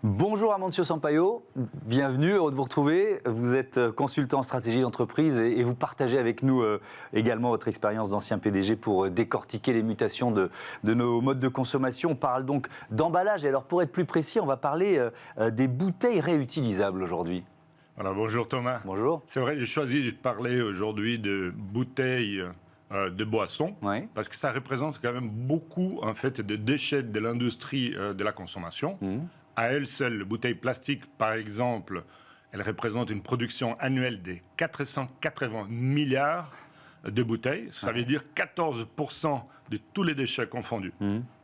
Bonjour Amancio Sampaio, bienvenue, heureux de vous retrouver. Vous êtes consultant en stratégie d'entreprise et vous partagez avec nous également votre expérience d'ancien PDG pour décortiquer les mutations de nos modes de consommation. On parle donc d'emballage. Et alors pour être plus précis, on va parler des bouteilles réutilisables aujourd'hui. Alors, bonjour Thomas. Bonjour. C'est vrai, j'ai choisi de parler aujourd'hui de bouteilles de boissons, Oui. parce que ça représente quand même beaucoup en fait, de déchets de l'industrie de la consommation. À elle seule, les bouteilles plastiques, par exemple, elles représentent une production annuelle de 480 milliards de bouteilles. Ça veut dire 14% de tous les déchets confondus.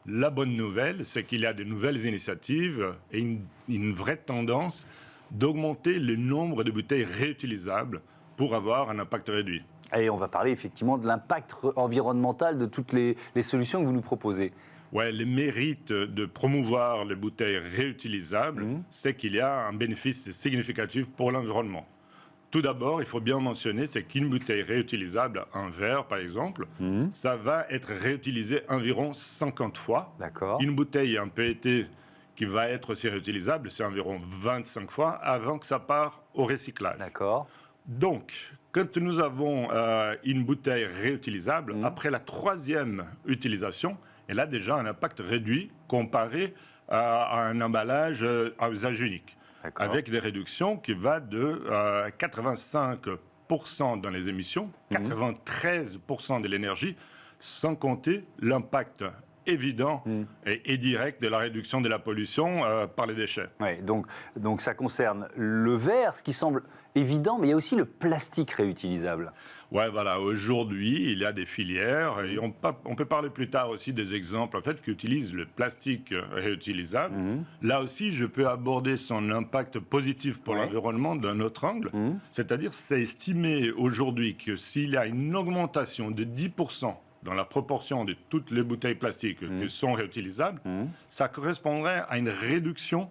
La bonne nouvelle, c'est qu'il y a de nouvelles initiatives et une vraie tendance d'augmenter le nombre de bouteilles réutilisables pour avoir un impact réduit. Et on va parler effectivement de l'impact environnemental de toutes les solutions que vous nous proposez. Ouais, le mérite de promouvoir les bouteilles réutilisables, c'est qu'il y a un bénéfice significatif pour l'environnement. Tout d'abord, il faut bien mentionner, c'est qu'une bouteille réutilisable, un verre par exemple, ça va être réutilisé environ 50 fois. D'accord. Une bouteille en PET qui va être aussi réutilisable, c'est environ 25 fois avant que ça parte au recyclage. D'accord. Donc, quand nous avons une bouteille réutilisable, après la troisième utilisation, elle a déjà un impact réduit comparé à un emballage à usage unique, avec des réductions qui vont de 85% dans les émissions, 93% de l'énergie, sans compter l'impact évident et direct de la réduction de la pollution par les déchets. Oui, donc ça concerne le verre, ce qui semble évident, mais il y a aussi le plastique réutilisable. Ouais, voilà. Aujourd'hui, il y a des filières, et on peut parler plus tard aussi des exemples en fait, qui utilisent le plastique réutilisable. Là aussi, je peux aborder son impact positif pour l'environnement d'un autre angle. C'est-à-dire, c'est estimé aujourd'hui que s'il y a une augmentation de 10% dans la proportion de toutes les bouteilles plastiques qui sont réutilisables, ça correspondrait à une réduction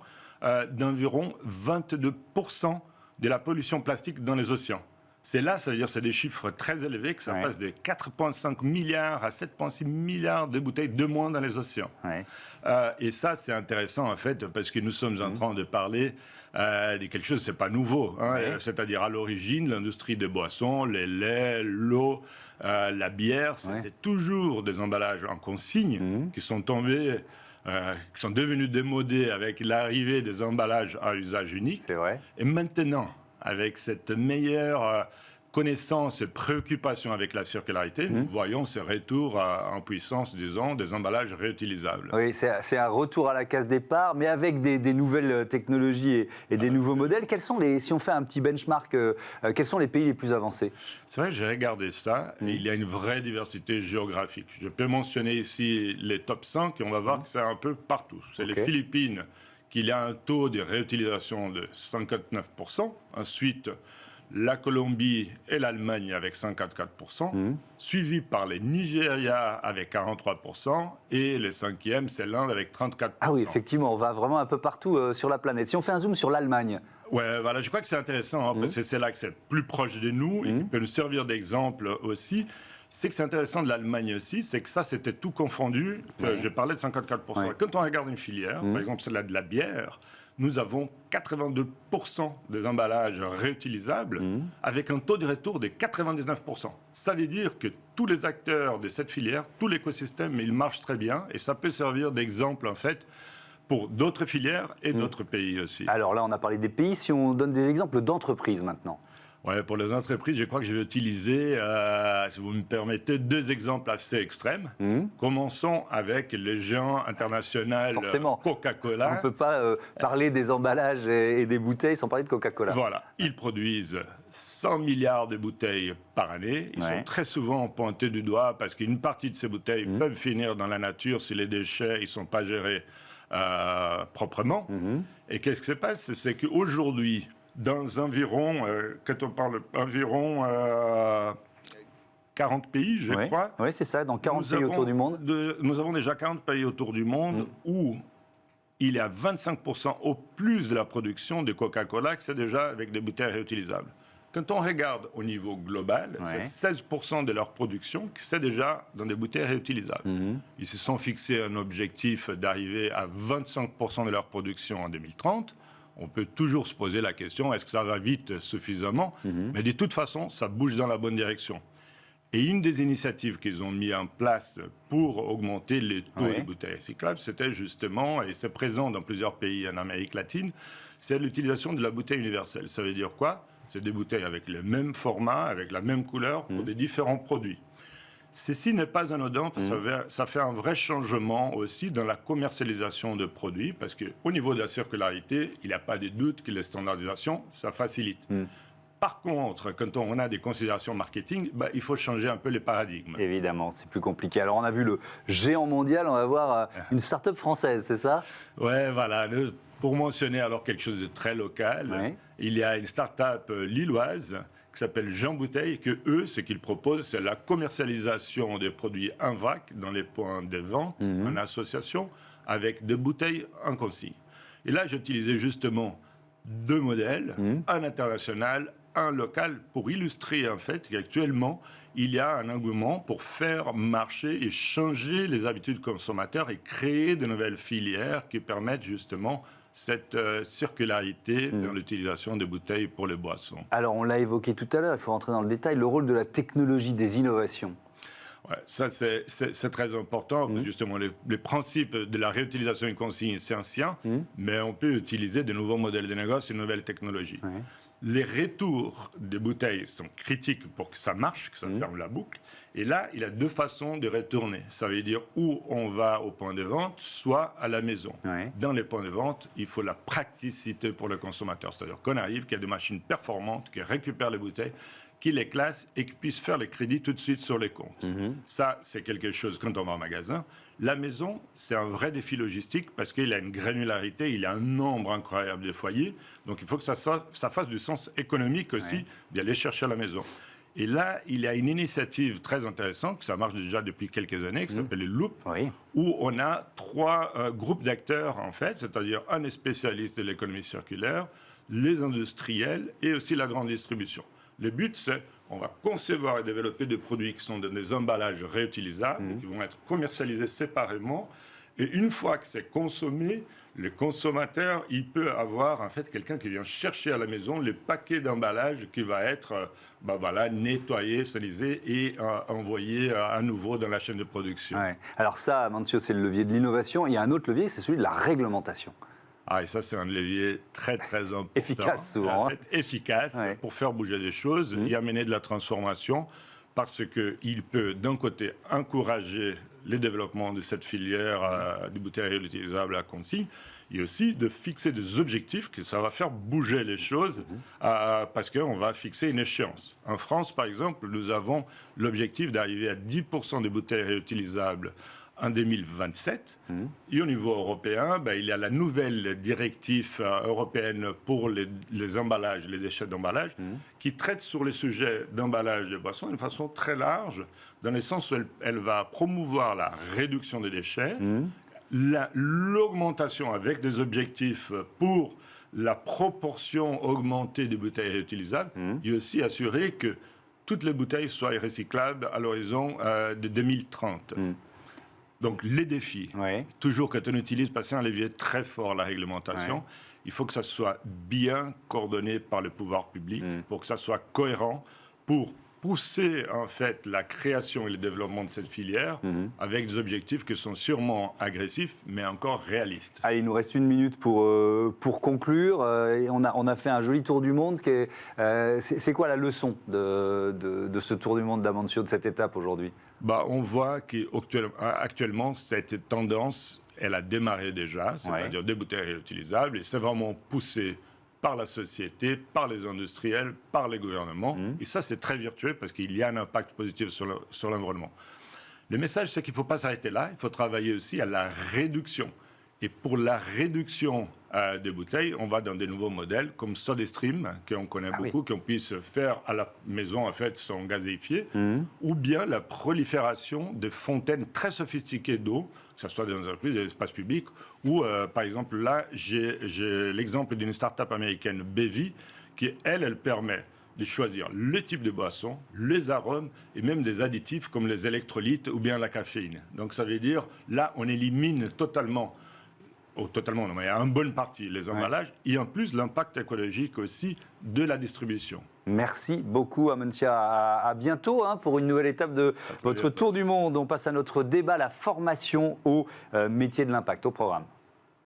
d'environ 22% de la pollution plastique dans les océans. C'est là, ça veut dire c'est des chiffres très élevés, que ça passe de 4,5 milliards à 7,6 milliards de bouteilles de moins dans les océans. Et ça, c'est intéressant en fait, parce que nous sommes en train de parler de quelque chose, c'est pas nouveau. C'est-à-dire à l'origine, l'industrie des boissons, les laits, l'eau, la bière, c'était toujours des emballages en consigne qui sont tombés, qui sont devenus démodés avec l'arrivée des emballages à usage unique. C'est vrai. Et maintenant, avec cette meilleure connaissance et préoccupation avec la circularité, nous voyons ce retour en puissance, disons, des emballages réutilisables. Oui, c'est un retour à la case départ, mais avec des nouvelles technologies et des nouveaux modèles. Quels sont si on fait un petit benchmark, quels sont les pays les plus avancés? C'est vrai, j'ai regardé ça, et il y a une vraie diversité géographique. Je peux mentionner ici les top 5, et on va voir que c'est un peu partout. C'est les Philippines, qu'il y a un taux de réutilisation de 59%. Ensuite, la Colombie et l'Allemagne avec 54%, suivi par le Nigeria avec 43%, et le cinquième, c'est l'Inde avec 34%. Ah oui, effectivement, on va vraiment un peu partout sur la planète. Si on fait un zoom sur l'Allemagne. Ouais, voilà, je crois que c'est intéressant, parce que c'est là que c'est plus proche de nous, et qui peut nous servir d'exemple aussi. C'est que c'est intéressant de l'Allemagne aussi, c'est que ça, c'était tout confondu. Je parlais de 54%. Quand on regarde une filière, par exemple celle de la bière, nous avons 82% des emballages réutilisables avec un taux de retour de 99%. Ça veut dire que tous les acteurs de cette filière, tout l'écosystème, il marche très bien et ça peut servir d'exemple en fait pour d'autres filières et d'autres pays aussi. Alors là, on a parlé des pays. Si on donne des exemples d'entreprises maintenant. Ouais, pour les entreprises, je crois que je vais utiliser, si vous me permettez, deux exemples assez extrêmes. Commençons avec le géant international Coca-Cola. On ne peut pas parler des emballages et des bouteilles sans parler de Coca-Cola. Voilà, ils produisent 100 milliards de bouteilles par année. Ils sont très souvent pointés du doigt parce qu'une partie de ces bouteilles peuvent finir dans la nature si les déchets ne sont pas gérés proprement. Et qu'est-ce qui se passe? C'est qu'aujourd'hui, dans environ, quand on parle environ 40 pays, je crois. Oui, c'est ça, dans 40 pays autour du monde. Nous avons déjà 40 pays autour du monde où il y a 25% au plus de la production de Coca-Cola que c'est déjà avec des bouteilles réutilisables. Quand on regarde au niveau global, c'est 16% de leur production qui c'est déjà dans des bouteilles réutilisables. Ils se sont fixés un objectif d'arriver à 25% de leur production en 2030. On peut toujours se poser la question, est-ce que ça va vite suffisamment? Mais de toute façon, ça bouge dans la bonne direction. Et une des initiatives qu'ils ont mis en place pour augmenter les taux de bouteilles recyclables, c'était justement, et c'est présent dans plusieurs pays en Amérique latine, c'est l'utilisation de la bouteille universelle. Ça veut dire quoi? C'est des bouteilles avec le même format, avec la même couleur, pour des différents produits. Ceci n'est pas anodin, parce que ça fait un vrai changement aussi dans la commercialisation de produits, parce qu'au niveau de la circularité, il n'y a pas de doute que les standardisations, ça facilite. Par contre, quand on a des considérations marketing, il faut changer un peu les paradigmes. Évidemment, c'est plus compliqué. Alors, on a vu le géant mondial, on va voir une start-up française, c'est ça? Ouais, voilà. Pour mentionner alors quelque chose de très local, il y a une start-up lilloise qui s'appelle Jean Bouteille, que eux, ce qu'ils proposent, c'est la commercialisation des produits en vrac dans les points de vente, en association, avec des bouteilles en consigne. Et là, j'utilisais justement 2 modèles, un international, un local, pour illustrer en fait qu'actuellement, il y a un engouement pour faire marcher et changer les habitudes consommateurs et créer de nouvelles filières qui permettent justement cette circularité dans l'utilisation des bouteilles pour les boissons. Alors, on l'a évoqué tout à l'heure, il faut rentrer dans le détail, le rôle de la technologie, des innovations. Ouais, ça, c'est très important. Justement, les principes de la réutilisation et consigne, c'est ancien, mais on peut utiliser de nouveaux modèles de négoce et de nouvelles technologies. Les retours des bouteilles sont critiques pour que ça marche, que ça ferme la boucle. Et là, il y a 2 façons de retourner. Ça veut dire où on va au point de vente, soit à la maison. Dans les points de vente, il faut la praticité pour le consommateur. C'est-à-dire qu'on arrive, qu'il y a des machines performantes qui récupèrent les bouteilles, qui les classent et qui puissent faire les crédits tout de suite sur les comptes. Ça, c'est quelque chose quand on va au magasin. La maison, c'est un vrai défi logistique parce qu'il a une granularité, il a un nombre incroyable de foyers. Donc, il faut que ça fasse du sens économique aussi d'aller chercher à la maison. Et là, il y a une initiative très intéressante, ça marche déjà depuis quelques années, qui s'appelle le Loop, où on a 3 groupes d'acteurs, en fait, c'est-à-dire un spécialiste de l'économie circulaire, les industriels et aussi la grande distribution. Le but, c'est on va concevoir et développer des produits qui sont dans des emballages réutilisables, qui vont être commercialisés séparément. Et une fois que c'est consommé, le consommateur, il peut avoir en fait quelqu'un qui vient chercher à la maison les paquets d'emballage qui va être nettoyé, salisé et envoyé à nouveau dans la chaîne de production. Alors ça, Amancio, c'est le levier de l'innovation. Il y a un autre levier, c'est celui de la réglementation. Et ça, c'est un levier très, très important. Efficace, souvent. En fait, efficace pour faire bouger des choses et amener de la transformation parce qu'il peut, d'un côté, encourager le développement de cette filière de bouteilles réutilisables à consigne et aussi de fixer des objectifs que ça va faire bouger les choses parce qu'on va fixer une échéance. En France, par exemple, nous avons l'objectif d'arriver à 10% des bouteilles réutilisables en 2027. Et au niveau européen, il y a la nouvelle directive européenne pour les emballages, les déchets d'emballage, qui traite sur les sujets d'emballage de boissons d'une façon très large, dans le sens où elle va promouvoir la réduction des déchets, l'augmentation avec des objectifs pour la proportion augmentée des bouteilles réutilisables, et aussi assurer que toutes les bouteilles soient recyclables à l'horizon de 2030. Donc, les défis, toujours quand on utilise, parce que c'est un levier très fort, la réglementation, il faut que ça soit bien coordonné par le pouvoir public, pour que ça soit cohérent, pour pousser en fait la création et le développement de cette filière avec des objectifs qui sont sûrement agressifs, mais encore réalistes. Allez, il nous reste 1 minute pour conclure. On a fait un joli tour du monde. C'est quoi la leçon de ce tour du monde d'Amancio, de cette étape aujourd'hui? On voit qu'actuellement, cette tendance, elle a démarré déjà, c'est-à-dire des bouteilles réutilisables, et c'est vraiment poussé par la société, par les industriels, par les gouvernements. Et ça, c'est très vertueux parce qu'il y a un impact positif sur l'environnement. Le message, c'est qu'il ne faut pas s'arrêter là. Il faut travailler aussi à la réduction. Et pour la réduction des bouteilles, on va dans des nouveaux modèles comme SodaStream, qu'on connaît beaucoup, qu'on puisse faire à la maison, en fait, sans gazéifier, ou bien la prolifération de fontaines très sophistiquées d'eau, que ce soit dans les entreprises, dans l'espace public, ou, par exemple, là, j'ai l'exemple d'une start-up américaine, Bevi, qui, elle permet de choisir le type de boisson, les arômes et même des additifs comme les électrolytes ou bien la caféine. Donc ça veut dire, là, on élimine totalement, non, mais en bonne partie les emballages et en plus l'impact écologique aussi de la distribution. Merci beaucoup, Amantia. À bientôt pour une nouvelle étape de votre tour du monde. On passe à notre débat, la formation au métier de l'impact, au programme.